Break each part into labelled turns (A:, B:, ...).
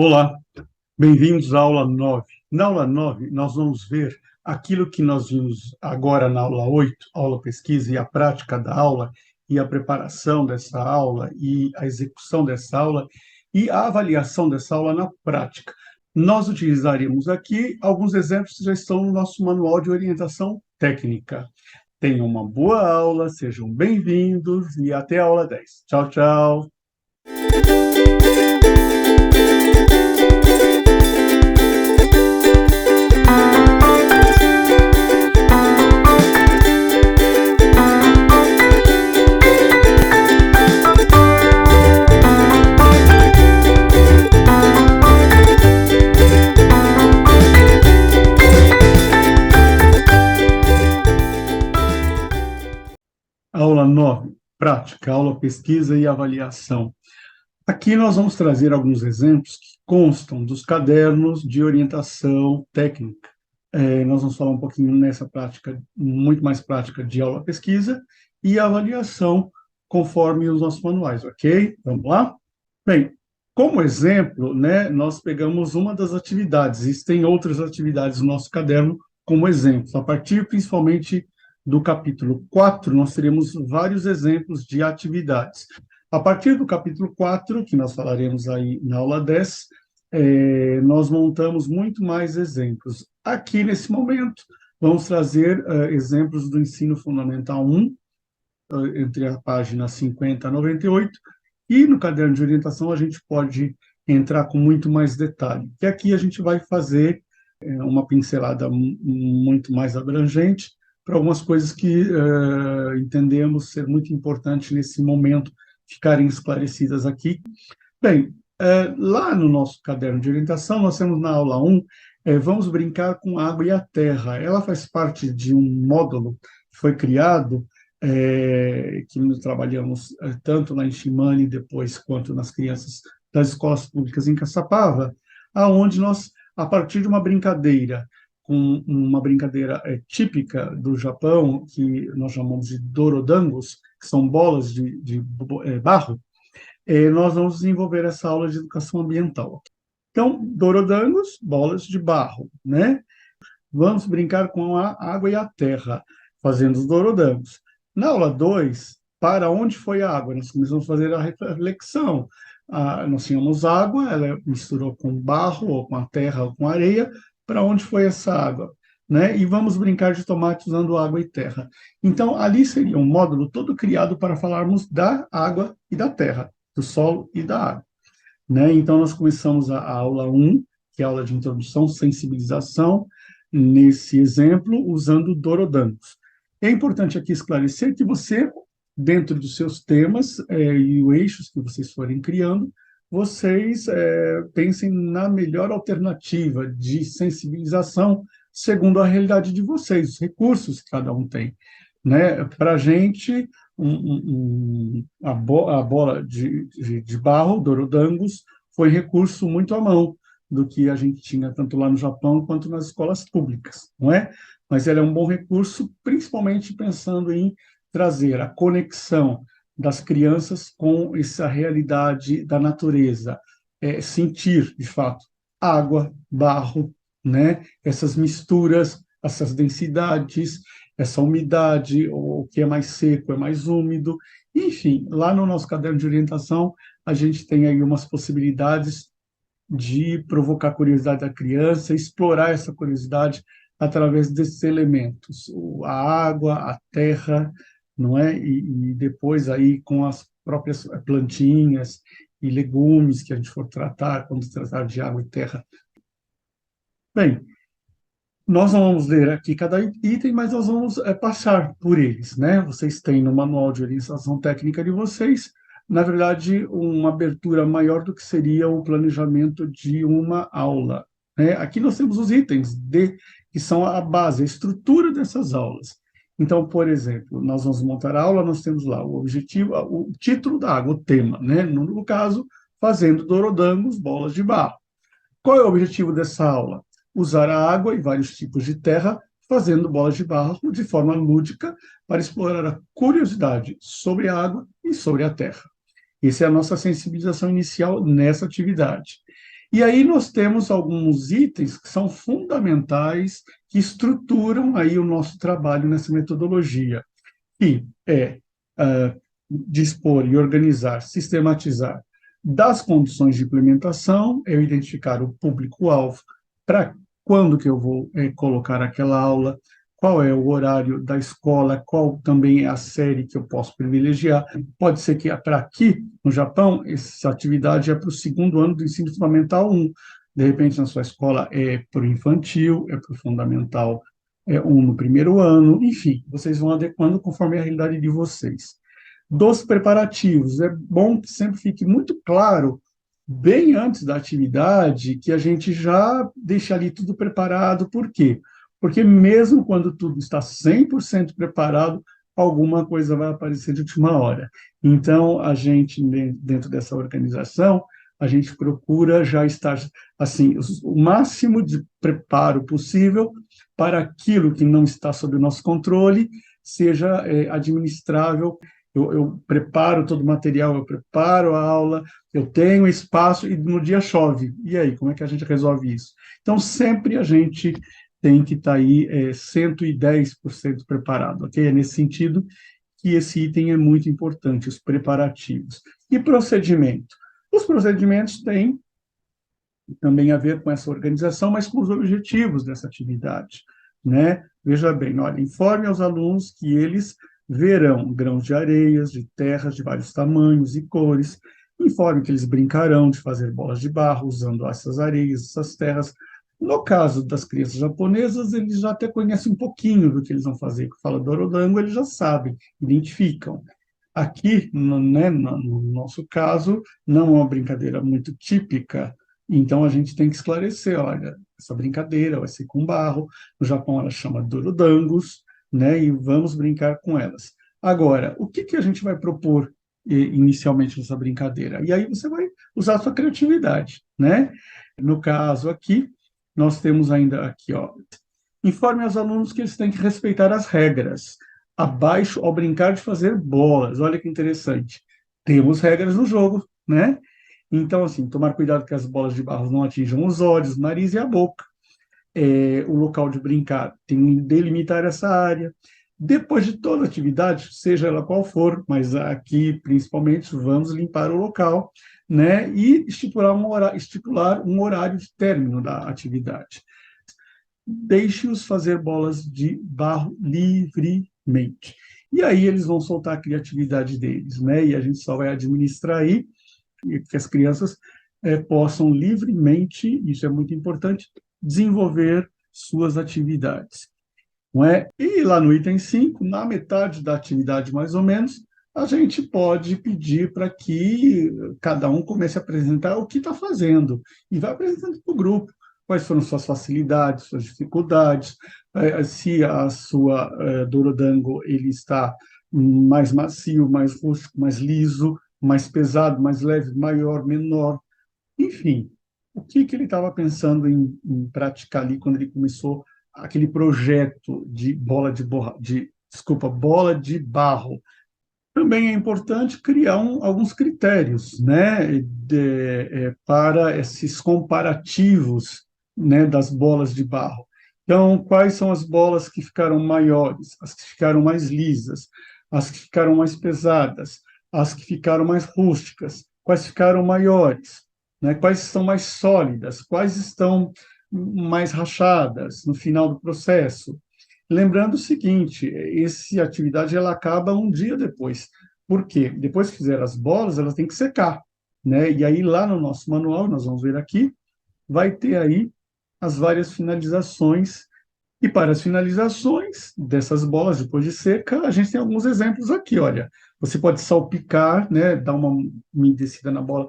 A: Olá, bem-vindos à aula 9. Na aula 9, nós vamos ver aquilo que nós vimos agora na aula 8, aula pesquisa, e a prática da aula, e a preparação dessa aula, e a execução dessa aula, e a avaliação dessa aula na prática. Nós utilizaremos aqui alguns exemplos que já estão no nosso manual de orientação técnica. Tenham uma boa aula, sejam bem-vindos e até a aula 10. Tchau, tchau! Aula 9, prática, aula pesquisa e avaliação. Aqui nós vamos trazer alguns exemplos que constam dos cadernos de orientação técnica. Nós vamos falar um pouquinho nessa prática, muito mais prática de aula pesquisa e avaliação conforme os nossos manuais, ok? Vamos lá? Bem, como exemplo, né, nós pegamos uma das atividades, existem outras atividades no nosso caderno como exemplos, a partir principalmente do capítulo 4, nós teremos vários exemplos de atividades. A partir do capítulo 4, que nós falaremos aí na aula 10, nós montamos muito mais exemplos. Aqui, nesse momento, vamos trazer exemplos do ensino fundamental 1, entre a página 50 a 98, e no caderno de orientação a gente pode entrar com muito mais detalhe. E aqui a gente vai fazer uma pincelada muito mais abrangente para algumas coisas que entendemos ser muito importante nesse momento ficarem esclarecidas aqui. Bem, lá no nosso caderno de orientação, nós temos na aula 1, vamos brincar com a água e a terra. Ela faz parte de um módulo que foi criado, que nós trabalhamos tanto na Enximani depois, quanto nas crianças das escolas públicas em Caçapava, aonde nós, a partir de uma brincadeira, com uma brincadeira típica do Japão, que nós chamamos de dorodangos, que são bolas de barro, nós vamos desenvolver essa aula de educação ambiental. Então, dorodangos, bolas de barro, né? Vamos brincar com a água e a terra, fazendo os dorodangos. Na aula 2, para onde foi a água? Nós começamos a fazer a reflexão. Nós tínhamos água, ela misturou com barro, ou com a terra, ou com areia. Para onde foi essa água? Né? E vamos brincar de tomate usando água e terra. Então, ali seria um módulo todo criado para falarmos da água e da terra, do solo e da água. Né? Então, nós começamos a aula 1, que é a aula de introdução, sensibilização, nesse exemplo, usando dorodangos. É importante aqui esclarecer que você, dentro dos seus temas e os eixos que vocês forem criando, vocês pensem na melhor alternativa de sensibilização segundo a realidade de vocês, os recursos que cada um tem. Né? Para a gente, a bola de barro, dorodangos, foi recurso muito à mão do que a gente tinha tanto lá no Japão quanto nas escolas públicas, não é? Mas ela é um bom recurso, principalmente pensando em trazer a conexão das crianças com essa realidade da natureza, sentir, de fato, água, barro, né? Essas misturas, essas densidades, essa umidade, o que é mais seco, é mais úmido. Enfim, lá no nosso caderno de orientação, a gente tem aí umas possibilidades de provocar a curiosidade da criança, explorar essa curiosidade através desses elementos, a água, a terra, não é? E depois aí com as próprias plantinhas e legumes que a gente for tratar, quando tratar de água e terra. Bem, nós não vamos ler aqui cada item, mas nós vamos passar por eles, né? Vocês têm no manual de orientação técnica de vocês, na verdade, uma abertura maior do que seria o planejamento de uma aula, né? Aqui nós temos os itens que são a base, a estrutura dessas aulas. Então, por exemplo, nós vamos montar a aula, nós temos lá o objetivo, o título da água, o tema, né? No caso, fazendo dorodangos, bolas de barro. Qual é o objetivo dessa aula? Usar a água e vários tipos de terra, fazendo bolas de barro de forma lúdica para explorar a curiosidade sobre a água e sobre a terra. Essa é a nossa sensibilização inicial nessa atividade. E aí nós temos alguns itens que são fundamentais, que estruturam aí o nosso trabalho nessa metodologia, que é dispor e organizar, sistematizar das condições de implementação, eu identificar o público-alvo, para quando que eu vou colocar aquela aula, qual é o horário da escola, qual também é a série que eu posso privilegiar. Pode ser que para aqui, no Japão, essa atividade é para o segundo ano do ensino fundamental 1. De repente, na sua escola é para o infantil, é para o fundamental 1 no primeiro ano, enfim, vocês vão adequando conforme a realidade de vocês. Dos preparativos, é bom que sempre fique muito claro, bem antes da atividade, que a gente já deixa ali tudo preparado. Por quê? Porque mesmo quando tudo está 100% preparado, alguma coisa vai aparecer de última hora. Então, a gente, dentro dessa organização, a gente procura já estar, assim, o máximo de preparo possível para aquilo que não está sob o nosso controle, seja administrável. Eu preparo todo o material, eu preparo a aula, eu tenho espaço e no dia chove. E aí, como é que a gente resolve isso? Então, sempre a gente tem que estar aí 110% preparado, ok? É nesse sentido que esse item é muito importante, os preparativos. E procedimento? Os procedimentos têm também a ver com essa organização, mas com os objetivos dessa atividade, né? Veja bem, olha, informe aos alunos que eles verão grãos de areias, de terras de vários tamanhos e cores, informe que eles brincarão de fazer bolas de barro usando essas areias, essas terras. No caso das crianças japonesas, eles já até conhecem um pouquinho do que eles vão fazer, que fala do Orodango, eles já sabem, identificam. Aqui, né, no nosso caso, não é uma brincadeira muito típica, então a gente tem que esclarecer, olha, essa brincadeira vai ser com barro, no Japão ela chama Dorudangos, né, e vamos brincar com elas. Agora, o que que a gente vai propor inicialmente nessa brincadeira? E aí você vai usar a sua criatividade, né? No caso aqui, nós temos ainda aqui, ó, informe aos alunos que eles têm que respeitar as regras. Abaixo, ao brincar de fazer bolas. Olha que interessante. Temos regras no jogo, né? Então, assim, tomar cuidado que as bolas de barro não atinjam os olhos, o nariz e a boca. O local de brincar tem que delimitar essa área. Depois de toda a atividade, seja ela qual for, mas aqui principalmente vamos limpar o local, né? E estipular um horário de término da atividade. Deixe-os fazer bolas de barro livremente. E aí eles vão soltar a criatividade deles, né? E a gente só vai administrar aí que as crianças possam livremente, isso é muito importante, desenvolver suas atividades. Não é? E lá no item 5, na metade da atividade mais ou menos, a gente pode pedir para que cada um comece a apresentar o que está fazendo e vai apresentando para o grupo quais foram suas facilidades, suas dificuldades, se a sua Dorodango ele está mais macio, mais rústico, mais liso, mais pesado, mais leve, maior, menor, enfim, o que que ele estava pensando em praticar ali quando ele começou aquele projeto de bola de barro. Também é importante criar alguns critérios, né, para esses comparativos, né, das bolas de barro. Então, quais são as bolas que ficaram maiores, as que ficaram mais lisas, as que ficaram mais pesadas, as que ficaram mais rústicas, quais ficaram maiores, né, quais estão mais sólidas, quais estão mais rachadas no final do processo. Lembrando o seguinte, essa atividade ela acaba um dia depois. Por quê? Depois que fizer as bolas, elas têm que secar, né? E aí lá no nosso manual, nós vamos ver aqui, vai ter aí as várias finalizações. E para as finalizações dessas bolas, depois de seca, a gente tem alguns exemplos aqui, olha. Você pode salpicar, né, dar uma umedecida na bola,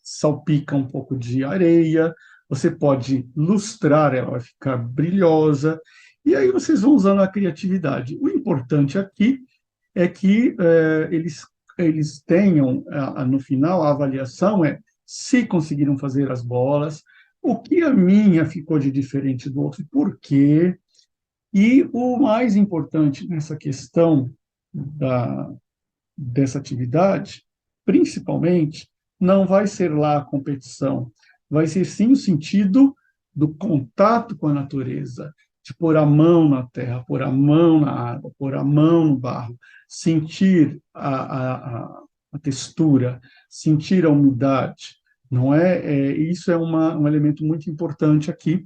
A: salpica um pouco de areia, você pode lustrar, ela vai ficar brilhosa, e aí vocês vão usando a criatividade. O importante aqui é que eles tenham, no final, a avaliação é se conseguiram fazer as bolas, o que a minha ficou de diferente do outro e por quê. E o mais importante nessa questão dessa atividade, principalmente, não vai ser lá a competição, vai ser sim o sentido do contato com a natureza, de pôr a mão na terra, pôr a mão na água, pôr a mão no barro, sentir a textura, sentir a umidade, não é? Isso é um elemento muito importante aqui,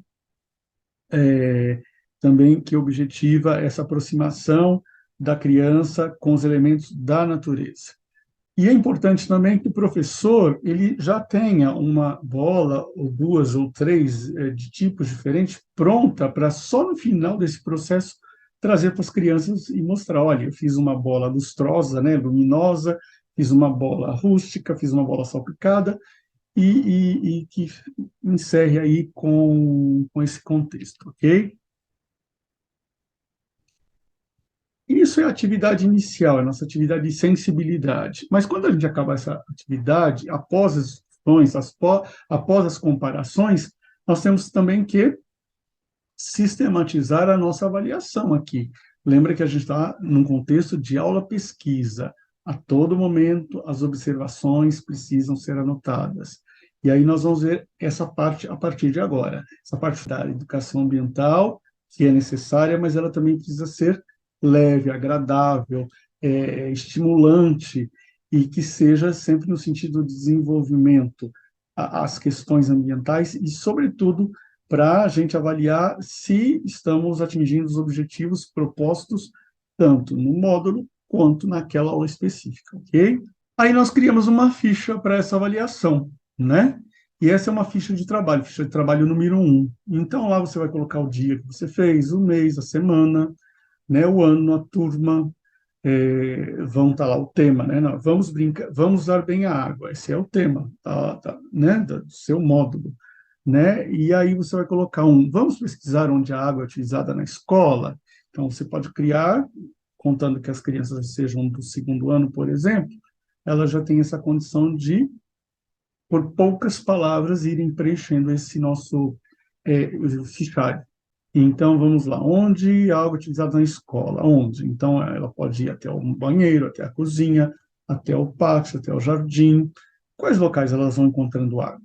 A: também que objetiva essa aproximação da criança com os elementos da natureza. E é importante também que o professor ele já tenha uma bola, ou duas, ou três, de tipos diferentes, pronta para só no final desse processo trazer para as crianças e mostrar, olha, eu fiz uma bola lustrosa, né, luminosa, fiz uma bola rústica, fiz uma bola salpicada, e que encerre aí com esse contexto, ok? Isso é a atividade inicial, é a nossa atividade de sensibilidade. Mas quando a gente acaba essa atividade, após as discussões, após as comparações, nós temos também que sistematizar a nossa avaliação aqui. Lembra que a gente está num contexto de aula-pesquisa. A todo momento, as observações precisam ser anotadas. E aí nós vamos ver essa parte a partir de agora. Essa parte da educação ambiental, que é necessária, mas ela também precisa ser leve, agradável, estimulante, e que seja sempre no sentido de desenvolvimento as questões ambientais e, sobretudo, para a gente avaliar se estamos atingindo os objetivos propostos tanto no módulo quanto naquela aula específica, ok? Aí nós criamos uma ficha para essa avaliação, né? E essa é uma ficha de trabalho número 1. Então, lá você vai colocar o dia que você fez, o mês, a semana, né, o ano, a turma, vão estar lá o tema, né? Não, vamos brincar, vamos usar bem a água. Esse é o tema, né, do seu módulo, né? E aí você vai colocar vamos pesquisar onde a água é utilizada na escola. Então você pode criar, contando que as crianças sejam do segundo ano, por exemplo, elas já têm essa condição de, por poucas palavras, irem preenchendo esse nosso fichário. Então, vamos lá. Onde a água é utilizada na escola? Onde? Então, ela pode ir até o banheiro, até a cozinha, até o pátio, até o jardim. Quais locais elas vão encontrando água?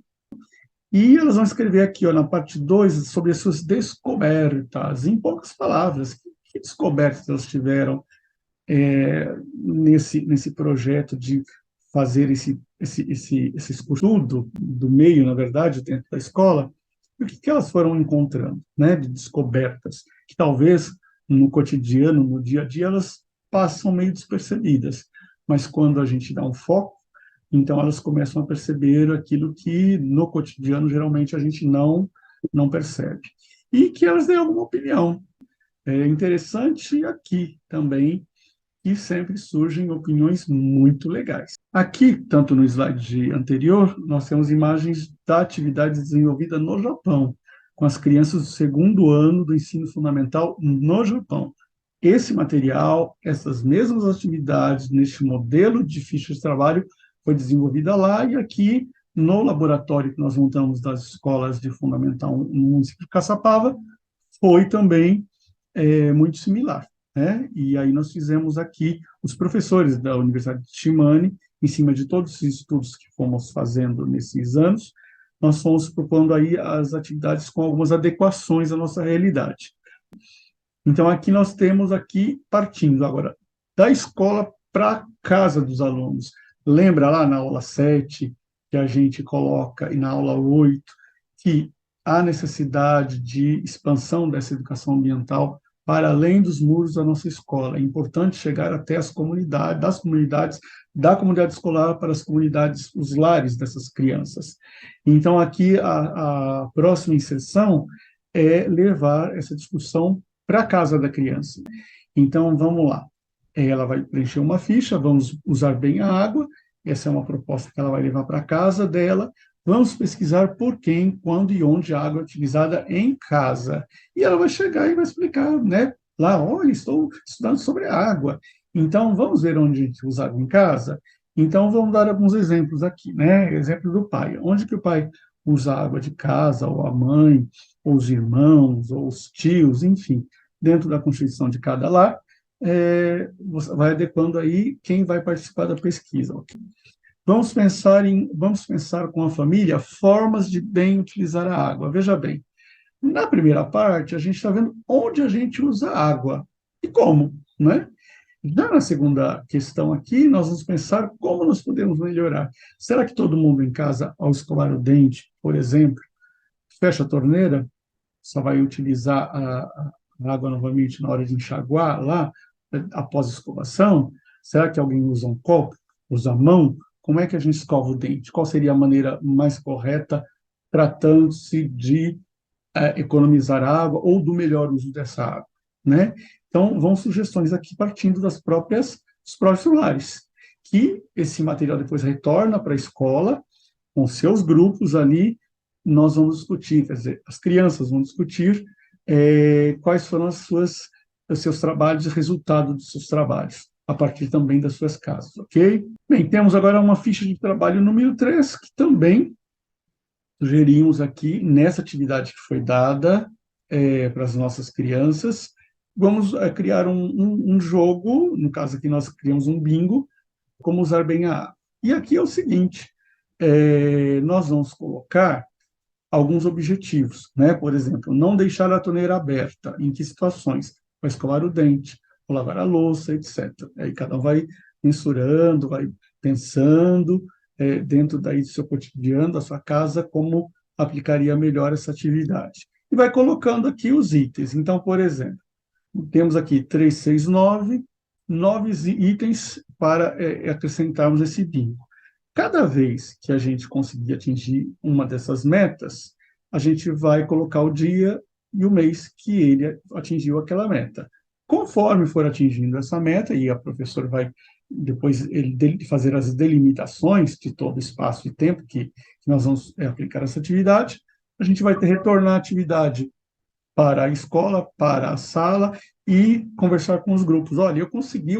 A: E elas vão escrever aqui, ó, na parte 2, sobre as suas descobertas. Em poucas palavras, que descobertas elas tiveram nesse projeto de fazer esse estudo do meio, na verdade, dentro da escola? O que elas foram encontrando, né, de descobertas, que talvez no cotidiano, no dia a dia, elas passam meio despercebidas, mas quando a gente dá um foco, então elas começam a perceber aquilo que no cotidiano geralmente a gente não percebe. E que elas dêem alguma opinião. É interessante aqui também que sempre surgem opiniões muito legais. Aqui, tanto no slide anterior, nós temos imagens da atividade desenvolvida no Japão, com as crianças do segundo ano do ensino fundamental no Japão. Esse material, essas mesmas atividades, neste modelo de ficha de trabalho, foi desenvolvida lá e aqui no laboratório que nós montamos das escolas de fundamental no município de Caçapava, foi também muito similar, né? E aí nós fizemos aqui, os professores da Universidade de Shimane, em cima de todos os estudos que fomos fazendo nesses anos, nós fomos propondo aí as atividades com algumas adequações à nossa realidade. Então, aqui nós temos aqui, partindo agora da escola para a casa dos alunos. Lembra lá na aula 7, que a gente coloca, e na aula 8, que há necessidade de expansão dessa educação ambiental para além dos muros da nossa escola. É importante chegar até as comunidades, da comunidade escolar para as comunidades, os lares dessas crianças. Então, aqui, a próxima inserção é levar essa discussão para a casa da criança. Então, vamos lá. Ela vai preencher uma ficha, vamos usar bem a água, essa é uma proposta que ela vai levar para a casa dela. Vamos pesquisar por quem, quando e onde a água é utilizada em casa. E ela vai chegar e vai explicar, né? Lá, olha, estou estudando sobre a água. Então, vamos ver onde a gente usa água em casa? Então, vamos dar alguns exemplos aqui, né? Exemplo do pai. Onde que o pai usa a água de casa, ou a mãe, ou os irmãos, ou os tios, enfim, dentro da constituição de cada lar, você vai adequando aí quem vai participar da pesquisa. Okay? Vamos pensar com a família formas de bem utilizar a água. Veja bem, na primeira parte, a gente está vendo onde a gente usa a água e como, né? Já na segunda questão aqui, nós vamos pensar como nós podemos melhorar. Será que todo mundo em casa, ao escovar o dente, por exemplo, fecha a torneira, só vai utilizar a água novamente na hora de enxaguar lá, após a escovação? Será que alguém usa um copo, usa a mão? Como é que a gente escova o dente? Qual seria a maneira mais correta, tratando-se de economizar água ou do melhor uso dessa água, né? Então, vão sugestões aqui partindo dos próprios lares, que esse material depois retorna para a escola, com seus grupos ali, nós vamos discutir, quer dizer, as crianças vão discutir quais foram os seus trabalhos, o resultado dos seus trabalhos, a partir também das suas casas, ok? Bem, temos agora uma ficha de trabalho número 3, que também sugerimos aqui, nessa atividade que foi dada para as nossas crianças, vamos criar um jogo, no caso aqui nós criamos um bingo, como usar bem a água. E aqui é o seguinte, nós vamos colocar alguns objetivos, né? Por exemplo, não deixar a torneira aberta, em que situações? Para escovar o dente, para lavar a louça, etc. Aí cada um vai mensurando, vai pensando dentro daí do seu cotidiano, da sua casa, como aplicaria melhor essa atividade. E vai colocando aqui os itens. Então, por exemplo, temos aqui 3, 6, 9, 9 itens para acrescentarmos esse bingo. Cada vez que a gente conseguir atingir uma dessas metas, a gente vai colocar o dia e o mês que ele atingiu aquela meta. Conforme for atingindo essa meta, e a professora vai depois ele fazer as delimitações de todo espaço e tempo que nós vamos aplicar essa atividade, a gente vai retornar a atividade para a escola, para a sala e conversar com os grupos. Olha, eu consegui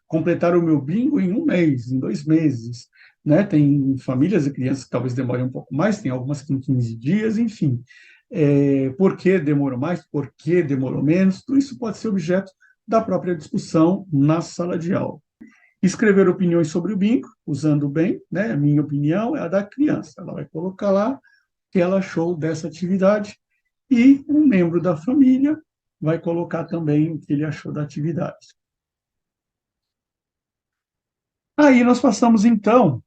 A: completar o meu bingo em um mês, em 2 meses. Né? Tem famílias e crianças que talvez demorem um pouco mais, tem algumas que em 15 dias, enfim. Por que demorou mais? Por que demorou menos? Tudo isso pode ser objeto da própria discussão na sala de aula. Escrever opiniões sobre o bingo, usando bem, né? A minha opinião é a da criança. Ela vai colocar lá o que ela achou dessa atividade e um membro da família vai colocar também o que ele achou da atividade. Aí nós passamos, então,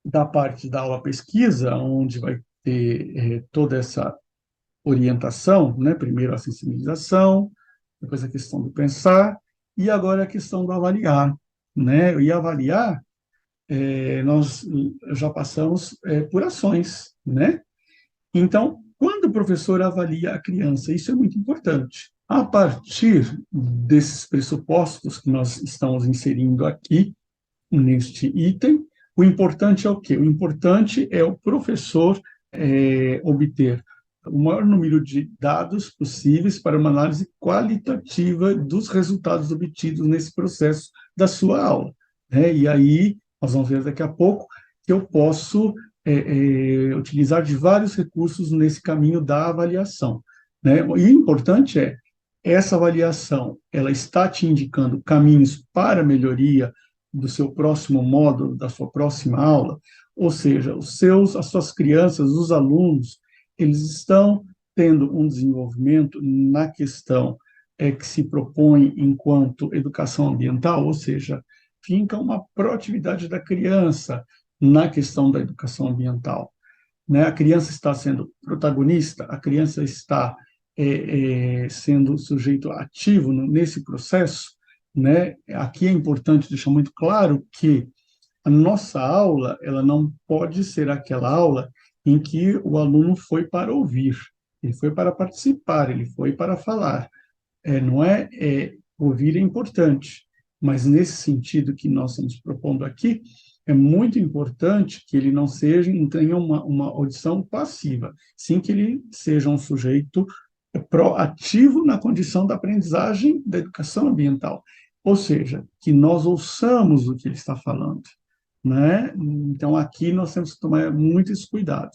A: da parte da aula pesquisa, onde vai ter toda essa orientação, né? Primeiro a sensibilização, depois a questão do pensar, e agora a questão do avaliar. Né? E avaliar, nós já passamos por ações. Né? Então, quando o professor avalia a criança, isso é muito importante. A partir desses pressupostos que nós estamos inserindo aqui, neste item, o importante é o quê? O importante é o professor obter o maior número de dados possíveis para uma análise qualitativa dos resultados obtidos nesse processo da sua aula. Né? E aí, nós vamos ver daqui a pouco que eu posso utilizar de vários recursos nesse caminho da avaliação. Né? E o importante é, essa avaliação, ela está te indicando caminhos para melhoria do seu próximo módulo, da sua próxima aula, ou seja, as suas crianças, os alunos, eles estão tendo um desenvolvimento na questão que se propõe enquanto educação ambiental, ou seja, finca uma proatividade da criança na questão da educação ambiental. Né? A criança está sendo protagonista, a criança está sendo sujeito ativo nesse processo. Né? Aqui é importante deixar muito claro que a nossa aula, ela não pode ser aquela aula em que o aluno foi para ouvir, ele foi para participar, ele foi para falar. Não ouvir é importante, mas nesse sentido que nós estamos propondo aqui, é muito importante que ele não tenha uma audição passiva, sim que ele seja um sujeito proativo na condição da aprendizagem da educação ambiental, ou seja, que nós ouçamos o que ele está falando. Né? Então, aqui nós temos que tomar muito esse cuidado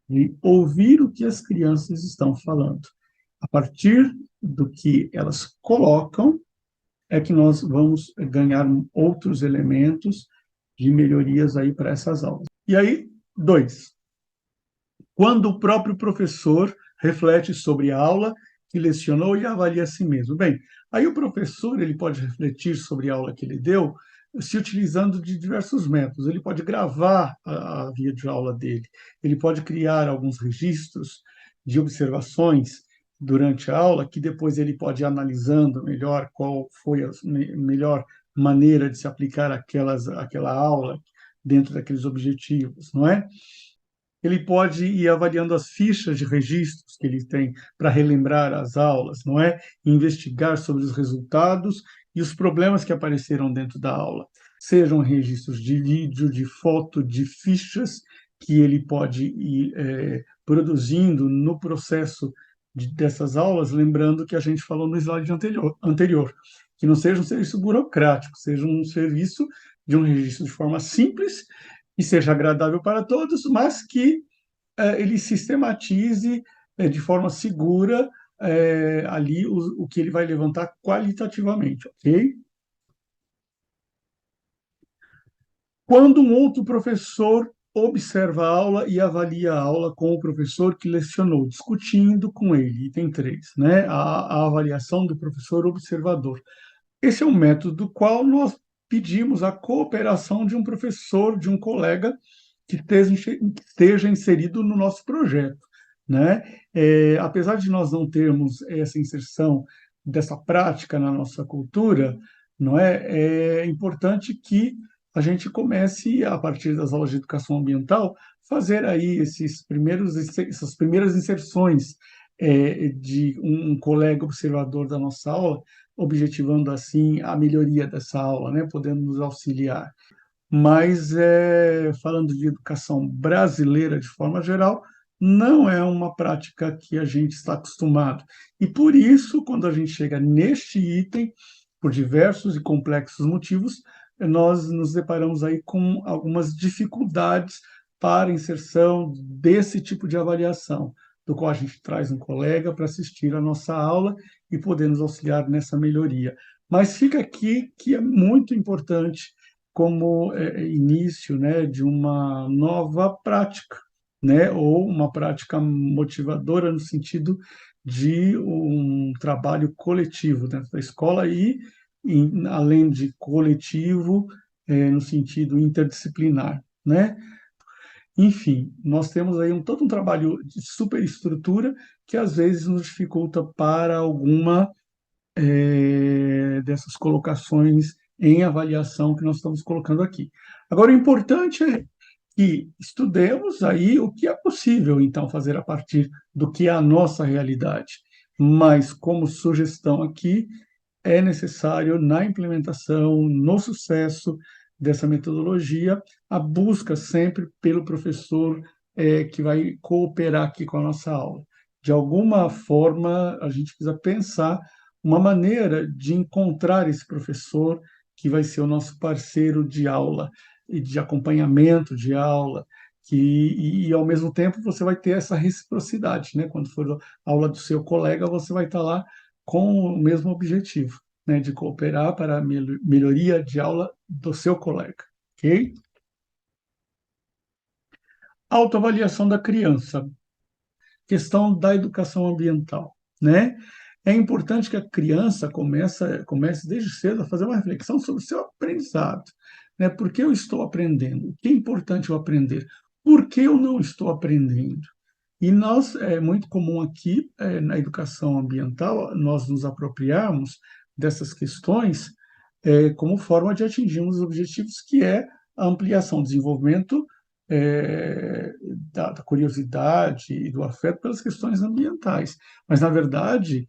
A: de ouvir o que as crianças estão falando. A partir do que elas colocam, é que nós vamos ganhar outros elementos de melhorias aí para essas aulas. E aí, dois, quando o próprio professor reflete sobre a aula que lecionou e avalia a si mesmo. Bem, aí o professor ele pode refletir sobre a aula que ele deu se utilizando de diversos métodos. Ele pode gravar a videoaula dele, ele pode criar alguns registros de observações durante a aula, que depois ele pode ir analisando melhor qual foi a melhor maneira de se aplicar aquela aula dentro daqueles objetivos, não é? Ele pode ir avaliando as fichas de registros que ele tem para relembrar as aulas, não é? Investigar sobre os resultados e os problemas que apareceram dentro da aula, sejam registros de vídeo, de foto, de fichas que ele pode ir produzindo no processo dessas aulas, lembrando que a gente falou no slide anterior, que não seja um serviço burocrático, seja um serviço de um registro de forma simples e seja agradável para todos, mas que ele sistematize de forma segura ali o que ele vai levantar qualitativamente, ok? Quando um outro professor observa a aula e avalia a aula com o professor que lecionou, discutindo com ele, item 3, né? A avaliação do professor observador. Esse é um método do qual nós pedimos a cooperação de um professor, de um colega que esteja inserido no nosso projeto, né? Apesar de nós não termos essa inserção dessa prática na nossa cultura, não é? É importante que a gente comece, a partir das aulas de educação ambiental, fazer aí essas primeiras inserções de um colega observador da nossa aula, objetivando assim a melhoria dessa aula, né? Podendo nos auxiliar. Mas, falando de educação brasileira de forma geral, não é uma prática que a gente está acostumado. E por isso, quando a gente chega neste item, por diversos e complexos motivos, nós nos deparamos aí com algumas dificuldades para a inserção desse tipo de avaliação, do qual a gente traz um colega para assistir a nossa aula e poder nos auxiliar nessa melhoria. Mas fica aqui que é muito importante como início, né, de uma nova prática, né, ou uma prática motivadora no sentido de um trabalho coletivo dentro da escola e além de coletivo, no sentido interdisciplinar, né? Enfim, nós temos aí todo um trabalho de superestrutura que às vezes nos dificulta para alguma dessas colocações em avaliação que nós estamos colocando aqui. Agora, o importante é que estudemos aí o que é possível, então, fazer a partir do que é a nossa realidade. Mas, como sugestão aqui, é necessário, na implementação, no sucesso dessa metodologia, a busca sempre pelo professor que vai cooperar aqui com a nossa aula. De alguma forma, a gente precisa pensar uma maneira de encontrar esse professor que vai ser o nosso parceiro de aula e de acompanhamento de aula, ao mesmo tempo você vai ter essa reciprocidade, né? Quando for a aula do seu colega, você vai estar lá com o mesmo objetivo, né? De cooperar para a melhoria de aula do seu colega, ok? Autoavaliação da criança, questão da educação ambiental, né? É importante que a criança comece desde cedo a fazer uma reflexão sobre o seu aprendizado, né? Por que eu estou aprendendo? O que é importante eu aprender? Por que eu não estou aprendendo? E é muito comum aqui, na educação ambiental, nós nos apropriarmos dessas questões como forma de atingirmos os objetivos, que é a ampliação, desenvolvimento da curiosidade e do afeto pelas questões ambientais. Mas, na verdade,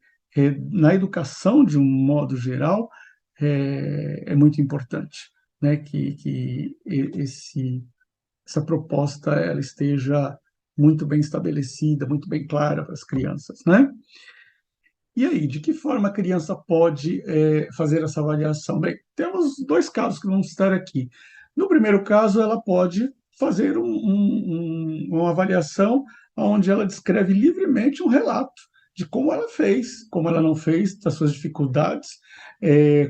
A: na educação, de um modo geral, é muito importante, né, que essa proposta ela esteja muito bem estabelecida, muito bem clara para as crianças, né? E aí, de que forma a criança pode fazer essa avaliação? Bem, temos dois casos que vamos citar aqui. No primeiro caso, ela pode fazer uma avaliação onde ela descreve livremente um relato de como ela fez, como ela não fez, das suas dificuldades,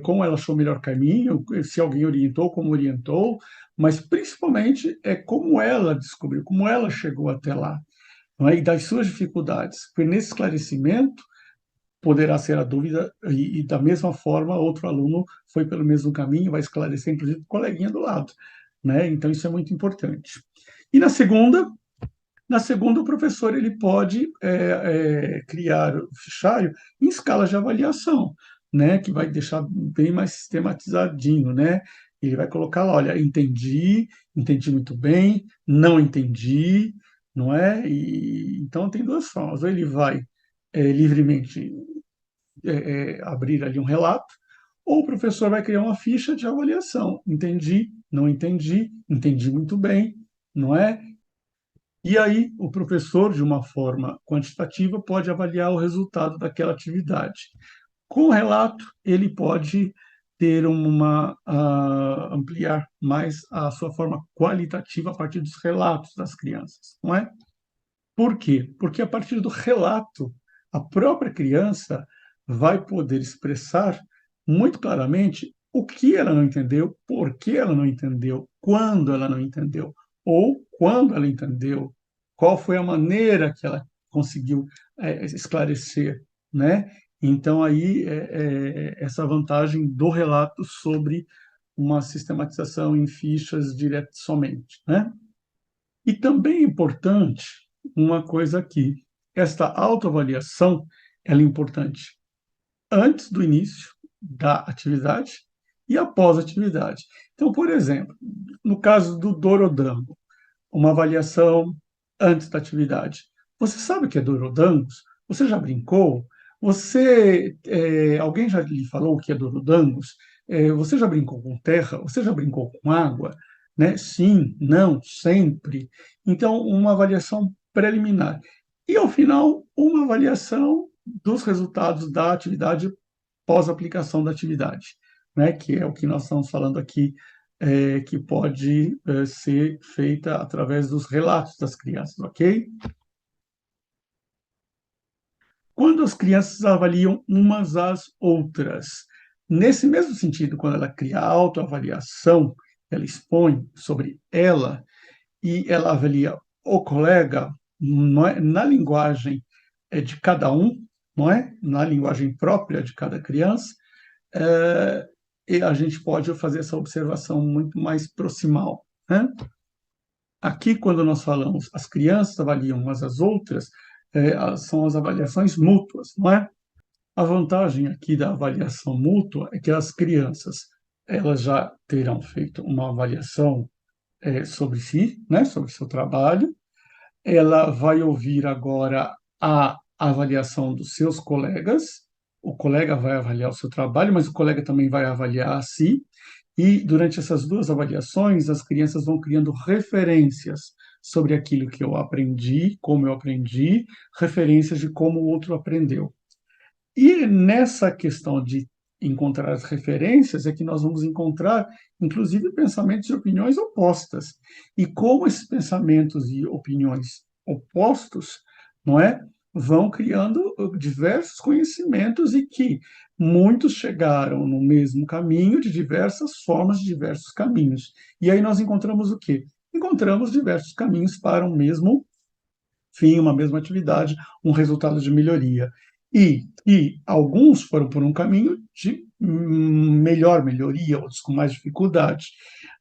A: como ela achou o melhor caminho, se alguém orientou, como orientou, mas principalmente é como ela descobriu, como ela chegou até lá, não é? E das suas dificuldades. Porque nesse esclarecimento poderá ser a dúvida, e da mesma forma, outro aluno foi pelo mesmo caminho, vai esclarecer, inclusive, o coleguinha do lado, né? Então, isso é muito importante. E na segunda, o professor ele pode criar o fichário em escalas de avaliação, né, que vai deixar bem mais sistematizadinho, né? Ele vai colocar lá, olha, entendi, entendi muito bem, não entendi, não é? E então tem duas formas. Ou ele vai livremente abrir ali um relato, ou o professor vai criar uma ficha de avaliação. Entendi, não entendi, entendi muito bem, não é? E aí, o professor, de uma forma quantitativa, pode avaliar o resultado daquela atividade. Com o relato, ele pode ter ampliar mais a sua forma qualitativa a partir dos relatos das crianças, não é? Por quê? Porque a partir do relato, a própria criança vai poder expressar muito claramente o que ela não entendeu, por que ela não entendeu, quando ela não entendeu, ou quando ela entendeu, qual foi a maneira que ela conseguiu esclarecer, né? Então, aí, essa vantagem do relato sobre uma sistematização em fichas direto somente, né? E também é importante uma coisa aqui, esta autoavaliação, ela é importante antes do início da atividade e após a atividade. Então, por exemplo, no caso do Dorodango, uma avaliação antes da atividade. Você sabe o que é Dorodangos? Você já brincou? Alguém já lhe falou o que é Dorodangos? Você já brincou com terra? Você já brincou com água? Né? Sim, não, sempre. Então, uma avaliação preliminar. E, ao final, uma avaliação dos resultados da atividade pós-aplicação da atividade, né? Que é o que nós estamos falando aqui, que pode ser feita através dos relatos das crianças, ok? Quando as crianças avaliam umas às outras, nesse mesmo sentido, quando ela cria a autoavaliação, ela expõe sobre ela e ela avalia o colega, não é, na linguagem de cada um, não é? Na linguagem própria de cada criança, e a gente pode fazer essa observação muito mais proximal, né? Aqui, quando nós falamos as crianças avaliam umas às outras, são as avaliações mútuas, não é? A vantagem aqui da avaliação mútua é que as crianças elas já terão feito uma avaliação sobre si, né, sobre seu trabalho. Ela vai ouvir agora a avaliação dos seus colegas. O colega vai avaliar o seu trabalho, mas o colega também vai avaliar a si. E durante essas duas avaliações, as crianças vão criando referências sobre aquilo que eu aprendi, como eu aprendi, referências de como o outro aprendeu. E nessa questão de encontrar as referências é que nós vamos encontrar, inclusive, pensamentos e opiniões opostas. E como esses pensamentos e opiniões opostos, não é, vão criando diversos conhecimentos e que muitos chegaram no mesmo caminho de diversas formas, de diversos caminhos. E aí nós encontramos o quê? Encontramos diversos caminhos para um mesmo fim, uma mesma atividade, um resultado de melhoria. E alguns foram por um caminho de melhor melhoria, outros com mais dificuldade.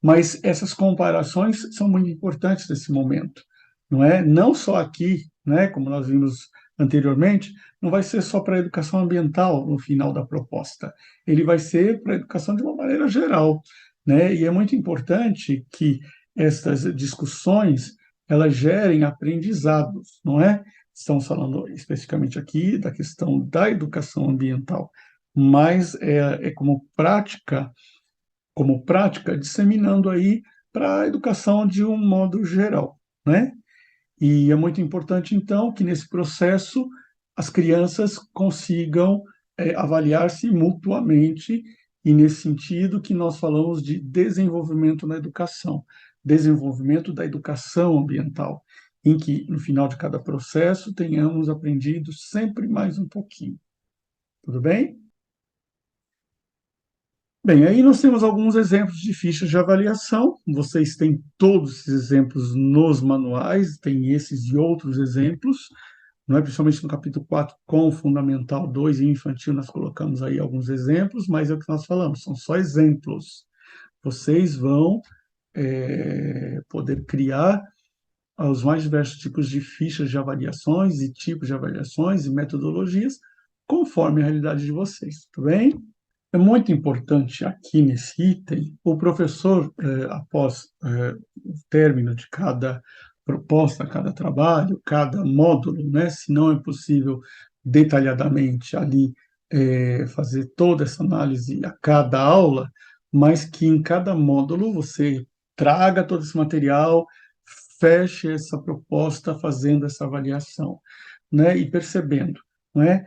A: Mas essas comparações são muito importantes nesse momento, não é? Não só aqui, né, como nós vimos anteriormente, não vai ser só para a educação ambiental no final da proposta, ele vai ser para a educação de uma maneira geral, né? E é muito importante que essas discussões elas gerem aprendizados, não é? Estamos falando especificamente aqui da questão da educação ambiental, mas é como prática, disseminando aí para a educação de um modo geral, né? E é muito importante, então, que nesse processo as crianças consigam avaliar-se mutuamente, e nesse sentido que nós falamos de desenvolvimento na educação, desenvolvimento da educação ambiental, em que, no final de cada processo, tenhamos aprendido sempre mais um pouquinho. Tudo bem? Bem, aí nós temos alguns exemplos de fichas de avaliação. Vocês têm todos esses exemplos nos manuais, tem esses e outros exemplos, não é? Principalmente no capítulo 4 com o Fundamental 2 e Infantil, nós colocamos aí alguns exemplos, mas é o que nós falamos, são só exemplos. Vocês vão poder criar os mais diversos tipos de fichas de avaliações e tipos de avaliações e metodologias, conforme a realidade de vocês, tudo bem? É muito importante aqui nesse item, o professor, após o término de cada proposta, cada trabalho, cada módulo, né, se não é possível detalhadamente ali fazer toda essa análise a cada aula, mas que em cada módulo você traga todo esse material, feche essa proposta fazendo essa avaliação, né, e percebendo, não é?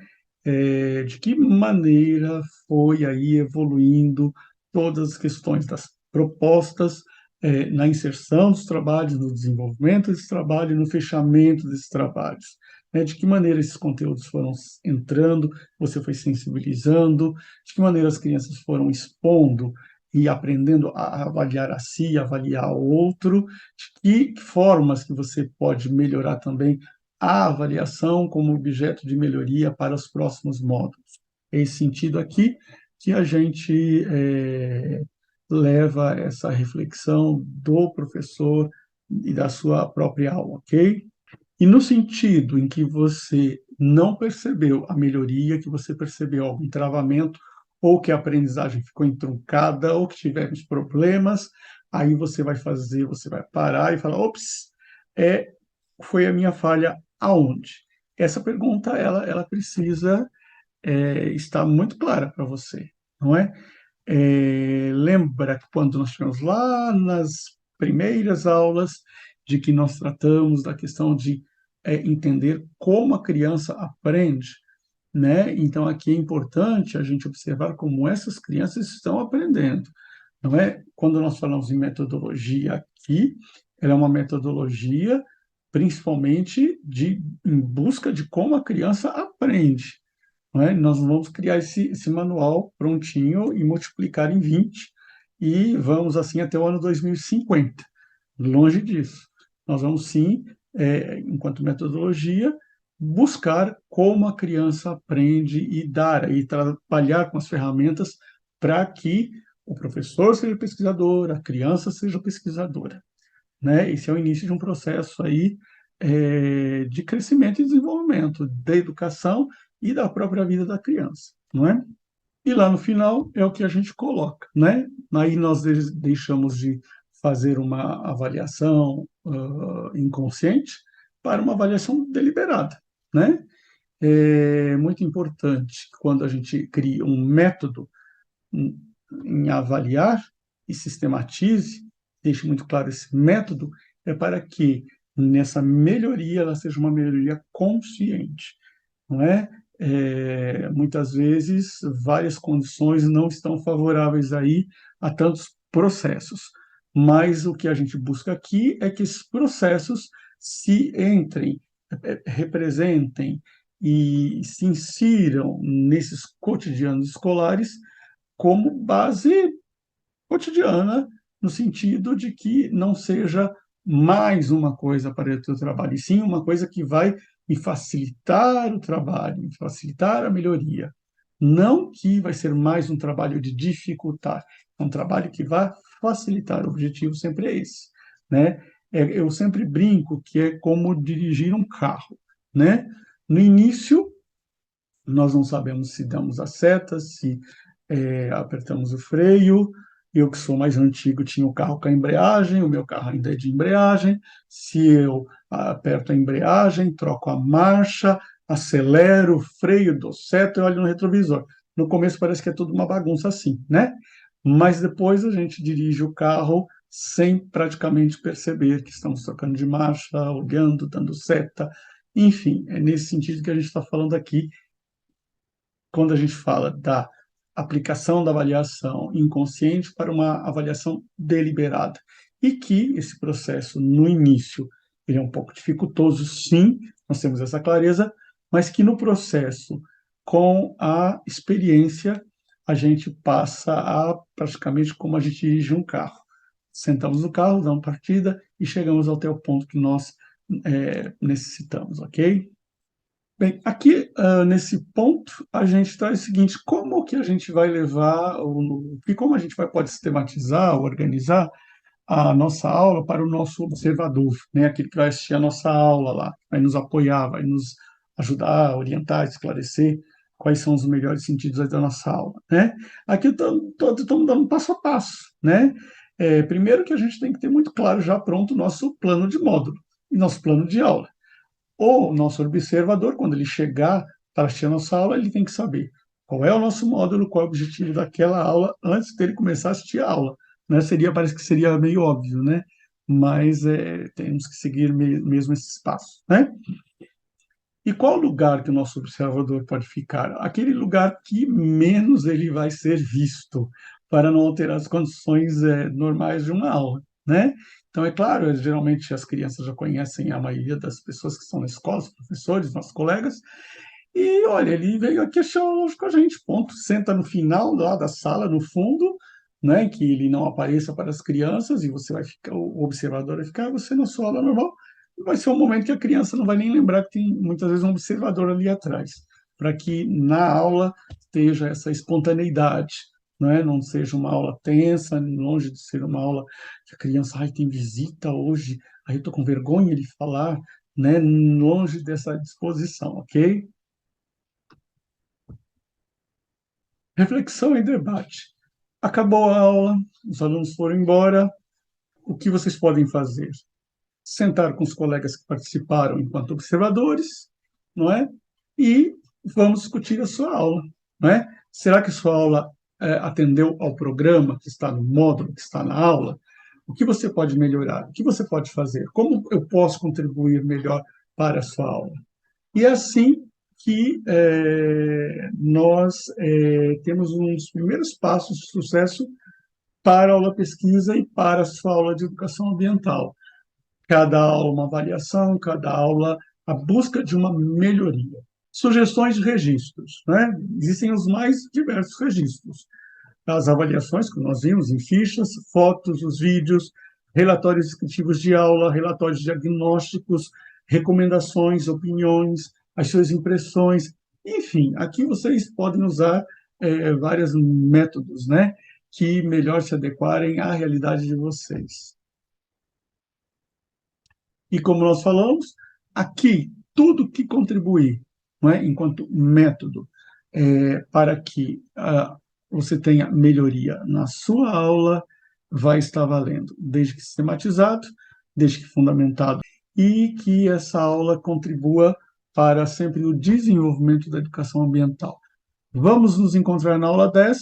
A: De que maneira foi aí evoluindo todas as questões das propostas, na inserção dos trabalhos, no desenvolvimento desse trabalho, no fechamento desses trabalhos. Né? De que maneira esses conteúdos foram entrando, você foi sensibilizando, de que maneira as crianças foram expondo e aprendendo a avaliar a si, avaliar o outro, de que formas que você pode melhorar também a avaliação como objeto de melhoria para os próximos módulos. É esse sentido aqui que a gente leva essa reflexão do professor e da sua própria aula, ok? E no sentido em que você não percebeu a melhoria, que você percebeu algum travamento, ou que a aprendizagem ficou entroncada, ou que tivemos problemas, aí você vai parar e falar, ops, foi a minha falha aonde? Essa pergunta, ela precisa estar muito clara para você, não é? Lembra que quando nós estivemos lá nas primeiras aulas, de que nós tratamos da questão de entender como a criança aprende, né? Então, aqui é importante a gente observar como essas crianças estão aprendendo, não é? Quando nós falamos em metodologia aqui, ela é uma metodologia principalmente em busca de como a criança aprende, não é? Nós não vamos criar esse manual prontinho e multiplicar em 20 e vamos assim até o ano 2050. Longe disso. Nós vamos sim, enquanto metodologia, buscar como a criança aprende e dar e trabalhar com as ferramentas para que o professor seja pesquisador, a criança seja pesquisadora, né? Esse é o início de um processo aí de crescimento e desenvolvimento da educação e da própria vida da criança, não é? E lá no final é o que a gente coloca, né? Aí nós deixamos de fazer uma avaliação inconsciente para uma avaliação deliberada, né? É muito importante quando a gente cria um método em, em avaliar e sistematize, deixe muito claro esse método, é para que nessa melhoria ela seja uma melhoria consciente, não é? Muitas vezes, várias condições não estão favoráveis aí a tantos processos, mas o que a gente busca aqui é que esses processos se entrem, representem e se insiram nesses cotidianos escolares como base cotidiana, no sentido de que não seja mais uma coisa para o teu trabalho, e sim uma coisa que vai me facilitar o trabalho, me facilitar a melhoria. Não que vai ser mais um trabalho de dificultar, é um trabalho que vai facilitar. O objetivo sempre é esse, né? Eu sempre brinco que é como dirigir um carro, né? No início, nós não sabemos se damos a seta, se apertamos o freio. Eu, que sou mais antigo, tinha o carro com a embreagem, o meu carro ainda é de embreagem. Se eu aperto a embreagem, troco a marcha, acelero, freio, dou seta, eu olho no retrovisor. No começo parece que é tudo uma bagunça assim, né? Mas depois a gente dirige o carro sem praticamente perceber que estamos trocando de marcha, olhando, dando seta. Enfim, é nesse sentido que a gente está falando aqui quando a gente fala da aplicação da avaliação inconsciente para uma avaliação deliberada. E que esse processo, no início, ele é um pouco dificultoso, sim, nós temos essa clareza, mas que no processo, com a experiência, a gente passa a praticamente como a gente dirige um carro. Sentamos no carro, damos partida e chegamos até o ponto que nós necessitamos, ok? Bem, aqui nesse ponto a gente traz o seguinte: como que a gente vai levar, e como a gente pode sistematizar, organizar a nossa aula para o nosso observador, né? Aquele que vai assistir a nossa aula lá, vai nos apoiar, vai nos ajudar, orientar, esclarecer quais são os melhores sentidos da nossa aula, né? Aqui estamos dando passo a passo, né? Primeiro que a gente tem que ter muito claro já pronto o nosso plano de módulo e nosso plano de aula. O nosso observador, quando ele chegar para assistir a nossa aula, ele tem que saber qual é o nosso módulo, qual é o objetivo daquela aula antes dele começar a assistir a aula, né? Parece que seria meio óbvio, né? Mas temos que seguir mesmo esses passos, né? E qual lugar que o nosso observador pode ficar? Aquele lugar que menos ele vai ser visto, para não alterar as condições normais de uma aula, né? Então, é claro, geralmente as crianças já conhecem a maioria das pessoas que estão na escola, os professores, nossos colegas, e olha, ele veio aqui achar aula com a gente, ponto. Senta no final lá da sala, no fundo, né, que ele não apareça para as crianças, e você vai ficar, o observador vai ficar, você na sua aula normal, vai ser um momento que a criança não vai nem lembrar que tem muitas vezes um observador ali atrás, para que na aula esteja essa espontaneidade, né? Não seja uma aula tensa, longe de ser uma aula que a criança, ai, tem visita hoje, aí eu estou com vergonha de falar, né? Longe dessa disposição, ok? Reflexão e debate. Acabou a aula, os alunos foram embora, o que vocês podem fazer? Sentar com os colegas que participaram enquanto observadores, não é? E vamos discutir a sua aula, não é? Será que a sua aula atendeu ao programa que está no módulo, que está na aula? O que você pode melhorar? O que você pode fazer? Como eu posso contribuir melhor para a sua aula? E é assim que nós temos um dos primeiros passos de sucesso para a aula pesquisa e para a sua aula de educação ambiental. Cada aula uma avaliação, cada aula a busca de uma melhoria. Sugestões de registros, né? Existem os mais diversos registros. As avaliações que nós vimos em fichas, fotos, os vídeos, relatórios descritivos de aula, relatórios diagnósticos, recomendações, opiniões, as suas impressões, enfim, aqui vocês podem usar vários métodos, né, que melhor se adequarem à realidade de vocês. E como nós falamos, aqui, tudo que contribuir, não é, enquanto método, para que você tenha melhoria na sua aula, vai estar valendo, desde que sistematizado, desde que fundamentado, e que essa aula contribua para sempre o desenvolvimento da educação ambiental. Vamos nos encontrar na aula 10,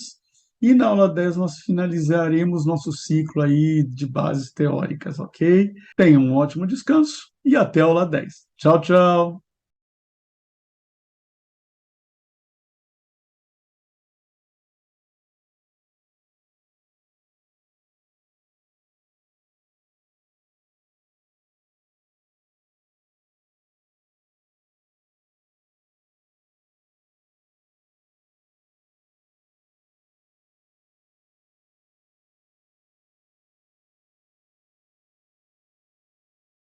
A: e na aula 10 nós finalizaremos nosso ciclo aí de bases teóricas, ok? Tenham um ótimo descanso e até a aula 10. Tchau, tchau!